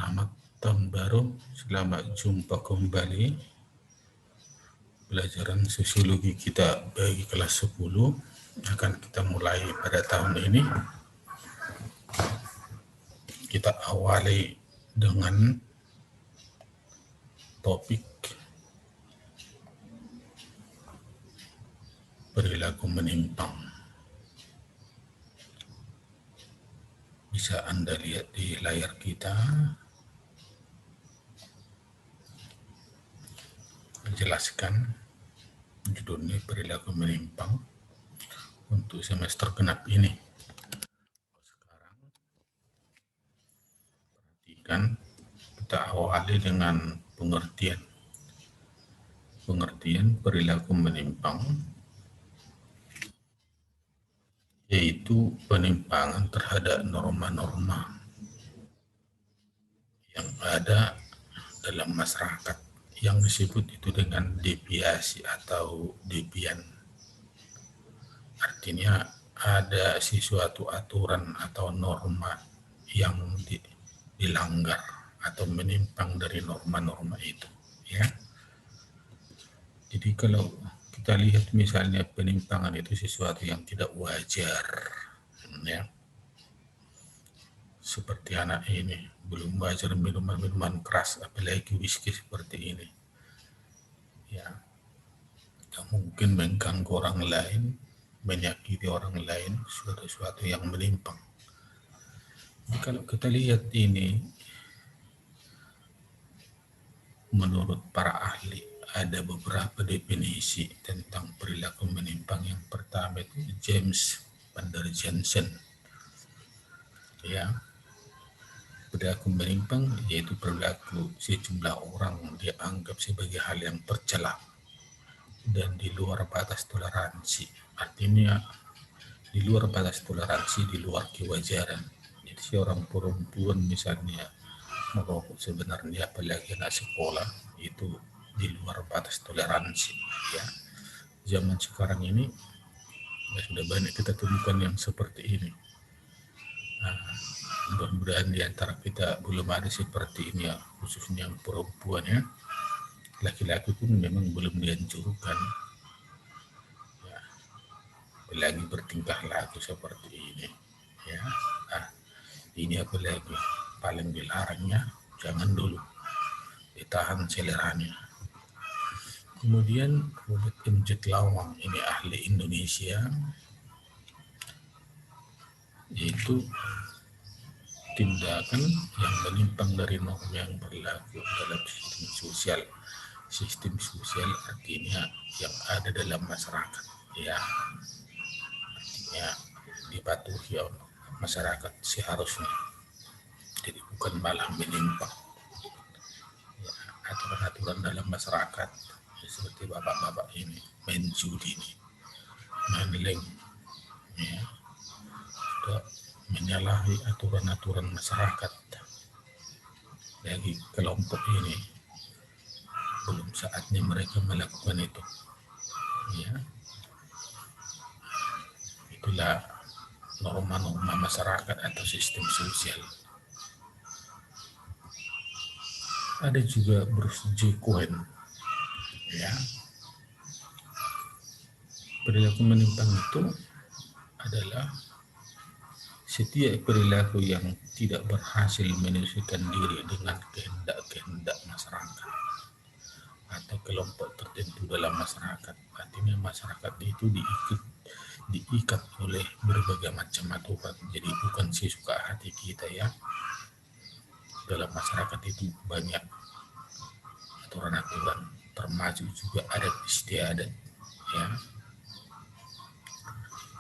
Selamat tahun baru, selamat jumpa kembali. Pelajaran sosiologi kita bagi kelas 10 akan kita mulai pada tahun ini. Kita awali dengan topik perilaku menyimpang. Bisa Anda lihat di layar kita. Menjelaskan judulnya perilaku menyimpang untuk semester genap ini. Sekarang perhatikan, kita awali dengan pengertian perilaku menyimpang, yaitu penyimpangan terhadap norma-norma yang ada dalam masyarakat yang disebut itu dengan deviasi atau devian. Artinya ada sesuatu aturan atau norma yang dilanggar atau menyimpang dari norma-norma itu, ya. Jadi kalau kita lihat misalnya penyimpangan itu sesuatu yang tidak wajar, ya. Seperti anak ini belum belajar minuman keras, apalagi whisky seperti ini, ya, yang mungkin mengganggu orang lain, menyakiti orang lain, sesuatu yang menyimpang. Jadi kalau kita lihat ini, menurut para ahli ada beberapa definisi tentang perilaku menyimpang. Yang pertama itu James Van der Jensen, ya. Perilaku menyimpang yaitu perilaku sejumlah orang dianggap sebagai hal yang tercela dan di luar batas toleransi. Artinya di luar batas toleransi, di luar kewajaran. Jadi seorang perempuan misalnya merokok sebenarnya, apalagi anak sekolah, itu di luar batas toleransi, ya. Zaman sekarang ini ya sudah banyak kita temukan yang seperti ini. Mudah-mudahan di antara kita belum ada seperti ini, ya, khususnya yang perempuan, ya. Laki-laki pun memang belum dianjurkan, ya, apalagi bertingkah laku seperti ini, ya. Ini apalagi paling dilarangnya, jangan dulu, ditahan seleranya. Kemudian Robert M. Lawang, ini ahli Indonesia, yaitu tindakan yang menyimpang dari norma yang berlaku dalam sistem sosial. Sistem sosial artinya yang ada dalam masyarakat, ya, artinya dipatuhi oleh masyarakat seharusnya. Jadi bukan malah menyimpang, ya, aturan-aturan dalam masyarakat seperti bapak-bapak ini main judi ini, main leng, ya, sudah menyalahi aturan-aturan masyarakat. Bagi kelompok ini belum saatnya mereka melakukan itu, ya. Itulah norma-norma masyarakat atau sistem sosial. Ada juga Bruce J. Cohen, ya. Perilaku menyimpang itu adalah setiap perilaku yang tidak berhasil menyesuaikan diri dengan kehendak-kehendak masyarakat atau kelompok tertentu dalam masyarakat. Artinya masyarakat itu diikat oleh berbagai macam aturan. Jadi bukan sesuka hati kita, ya. Dalam masyarakat itu banyak aturan-aturan, termasuk juga adat istiadat, ya.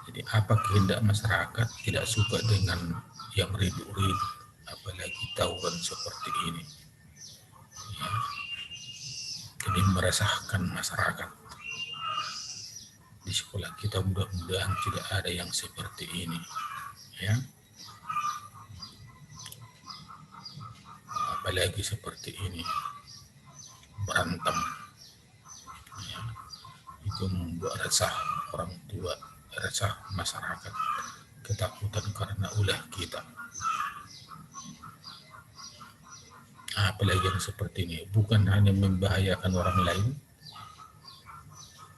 Jadi apa kehendak masyarakat tidak suka dengan yang ribut-ribut, apalagi tawuran seperti ini, ya. Jadi meresahkan masyarakat. Di sekolah kita mudah-mudahan tidak ada yang seperti ini, ya. Apalagi seperti ini, berantem, ya. Itu membuat resah orang tua, resah masyarakat, ketakutan karena ulah kita. apalagi yang seperti ini, bukan hanya membahayakan orang lain,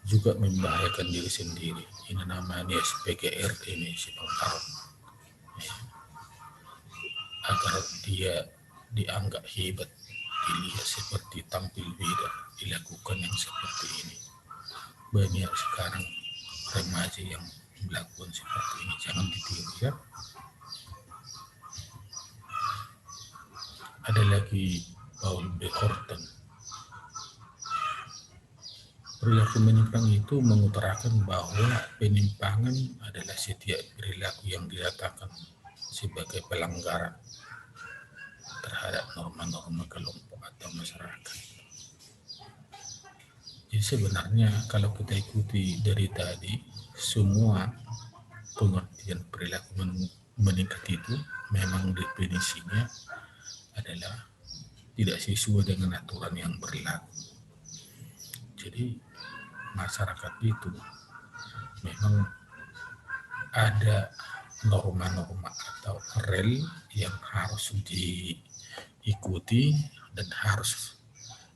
juga membahayakan diri sendiri. Ini namanya SPGR ini si pengkarut, agar dia dianggap hebat, dilihat seperti tampil beda, dilakukan yang seperti ini. Banyak sekarang remaja yang melakukan seperti ini, jangan ditiru ya. Ada lagi Paul B. Horton. Perilaku menyimpang itu mengutarakan bahwa penyimpangan adalah setiap perilaku yang dikatakan sebagai pelanggaran terhadap norma-norma kelompok atau masyarakat. Jadi sebenarnya kalau kita ikuti dari tadi, semua pengertian perilaku meningkat itu memang definisinya adalah tidak sesuai dengan aturan yang berlaku. Jadi masyarakat itu memang ada norma-norma atau rel yang harus diikuti dan harus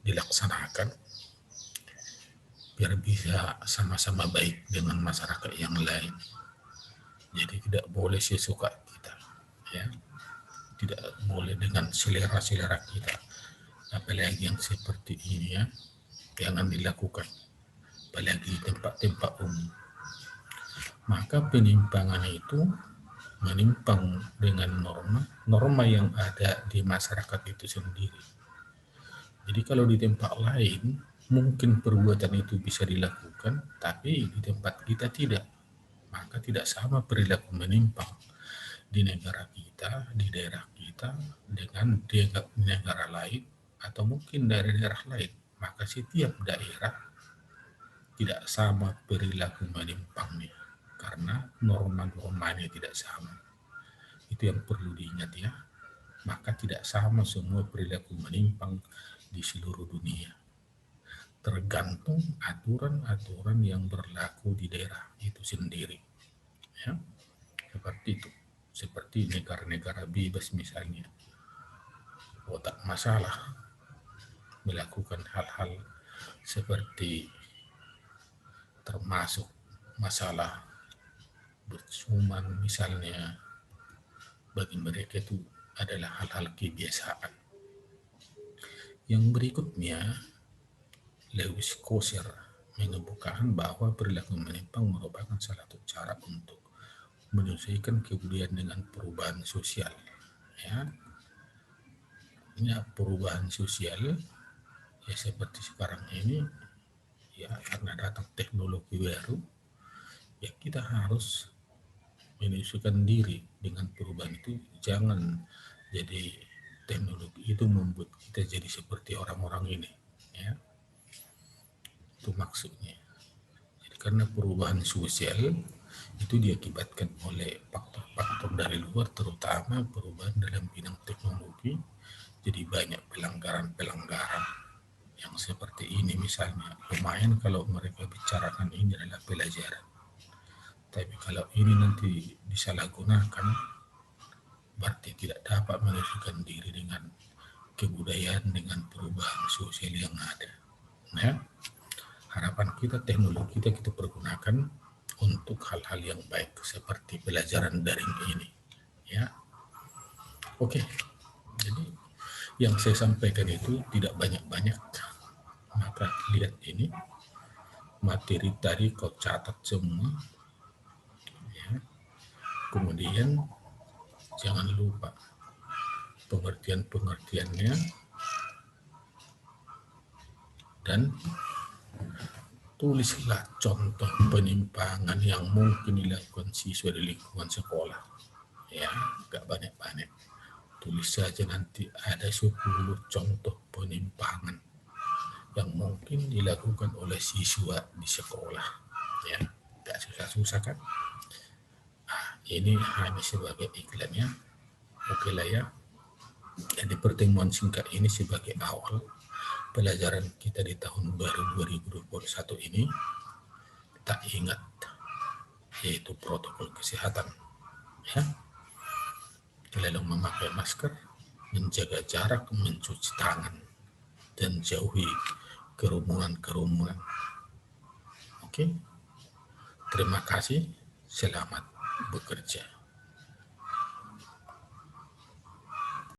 dilaksanakan biar bisa sama-sama baik dengan masyarakat yang lain. Jadi tidak boleh sesuka kita, ya, tidak boleh dengan selera-selera kita, apalagi yang seperti ini ya, jangan dilakukan, apalagi di tempat-tempat umum. Maka penyimpangan itu menyimpang dengan norma yang ada di masyarakat itu sendiri. Jadi kalau di tempat lain mungkin perbuatan itu bisa dilakukan, tapi di tempat kita tidak. Maka tidak sama perilaku menyimpang di negara kita, di daerah kita dengan di negara lain atau mungkin dari daerah lain. Maka setiap daerah tidak sama perilaku menyimpangnya karena norma-normanya tidak sama. Itu yang perlu diingat ya. Maka tidak sama semua perilaku menyimpang di seluruh dunia. Tergantung aturan-aturan yang berlaku di daerah itu sendiri. Ya, seperti itu. Seperti negara-negara bebas misalnya. Oh, tak masalah melakukan hal-hal seperti termasuk masalah bercuman misalnya, bagi mereka itu adalah hal-hal kebiasaan. Yang berikutnya, Lewis Kosser mengemukakan bahwa perilaku menyimpang merupakan salah satu cara untuk menyesuaikan kebudayaan dengan perubahan sosial. Ya, ini perubahan sosial ya seperti sekarang ini ya, karena datang teknologi baru, ya kita harus menyesuaikan diri dengan perubahan itu. Jangan jadi teknologi itu membuat kita jadi seperti orang-orang ini, ya. Itu maksudnya. Jadi karena perubahan sosial itu diakibatkan oleh faktor-faktor dari luar, terutama perubahan dalam bidang teknologi. Jadi banyak pelanggaran-pelanggaran yang seperti ini misalnya. Lumayan kalau mereka bicarakan ini adalah pelajaran. Tapi kalau ini nanti disalahgunakan, berarti tidak dapat menyesuaikan diri dengan kebudayaan, dengan perubahan sosial yang ada. Nah, harapan kita teknologi kita pergunakan untuk hal-hal yang baik seperti pelajaran daring ini. Ya, oke. Jadi yang saya sampaikan itu tidak banyak-banyak. Maka lihat ini materi tadi kau catat semua. Kemudian jangan lupa pengertian-pengertiannya dan tulislah contoh penyimpangan yang mungkin dilakukan siswa di lingkungan sekolah. Ya, gak banyak-banyak. Tulis saja nanti ada 10 contoh penyimpangan yang mungkin dilakukan oleh siswa di sekolah. Ya, gak susah-susah kan? Ini hanya sebagai iklannya. Oke lah ya. Jadi pertemuan singkat ini sebagai awal pelajaran kita di tahun baru 2021 ini, kita ingat yaitu protokol kesehatan. Ya. Lalu memakai masker, menjaga jarak, mencuci tangan, dan jauhi kerumunan-kerumunan. Oke, terima kasih, selamat bekerja.